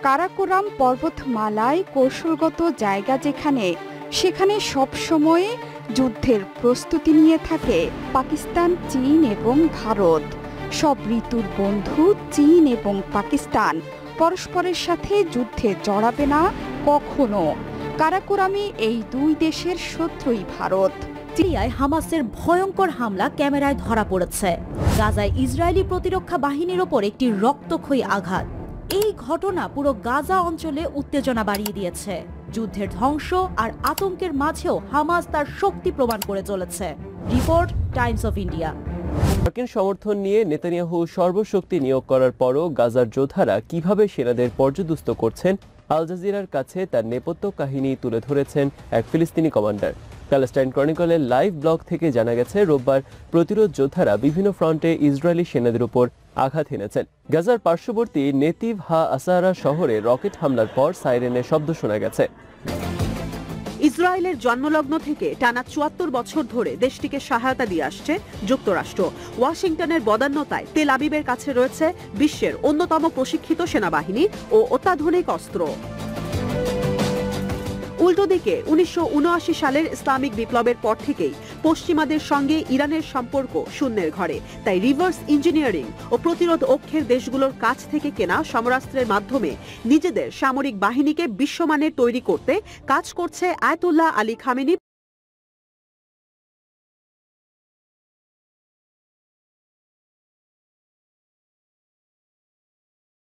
কারাকোরাম পর্বতমালায় কৌশলগত জায়গা সেখানে সবসময় যুদ্ধের প্রস্তুতি নিয়ে থাকে পাকিস্তান, চীন এবং ভারত। সব ঋতুর বন্ধু চীন এবং পাকিস্তান পরস্পরের সাথে যুদ্ধে জড়াবে না কখনো। কারাকোরামে এই দুই দেশের শত্রুই ভারত। সিরিয়ায় হামাসের ভয়ঙ্কর হামলা ক্যামেরায় ধরা পড়েছে। গাজায় ইসরায়েলি প্রতিরক্ষা বাহিনীর ওপর একটি রক্তক্ষয়ী আঘাত। এই ঘটনা পুরো গাজা অঞ্চলে উত্তেজনা বাড়িয়ে দিয়েছে। যুদ্ধের ধ্বংস আর আতঙ্কের মাঝেও হামাস তার শক্তি প্রমাণ করে চলেছে। Report Times of India. মার্কিন সমর্থন নিয়ে নেতানিয়াহু সর্বশক্তি নিয়োগ করার পরও গাজার যোদ্ধারা কিভাবে সেনাদের পর্যুদস্ত করছেন, আল জাজিরার কাছে তার নেপথ্য কাহিনী তুলে ধরেছেন এক ফিলিস্তিনি কমান্ডার। প্যালেস্টাইন ক্রনিকলের লাইভ ব্লগ থেকে জানা গেছে, রোববার প্রতিরোধ যোদ্ধারা বিভিন্ন ফ্রন্টে ইসরায়েলি সেনাদের উপর আঘাত হেনেছেন। গাজার পার্শ্ববর্তী নেতিভ হা আসারা শহরে রকেট হামলার পর সাইরেনের শব্দ শোনা গেছে। ইসরায়েলের জন্মলগ্ন থেকে টানা ৭৪ বছর ধরে দেশটিকে সহায়তা দিয়ে আসছে যুক্তরাষ্ট্র। ওয়াশিংটনের বদান্যতায় তেল আবিবের কাছে রয়েছে বিশ্বের অন্যতম প্রশিক্ষিত সেনাবাহিনী ও অত্যাধুনিক অস্ত্র। উল্টো দিকে ১৯৭৯ সালের ইসলামিক বিপ্লবের পর থেকেই পশ্চিমাদের সঙ্গে ইরানের সম্পর্ক শূন্যের ঘরে। তাই রিভার্স ইঞ্জিনিয়ারিং ও প্রতিরোধ অক্ষের দেশগুলোর কাছ থেকে কেনা সমরাস্ত্রের মাধ্যমে নিজেদের সামরিক বাহিনীকে বিশ্বমানের তৈরি করতে কাজ করছে আয়াতুল্লাহ আলী খামেনি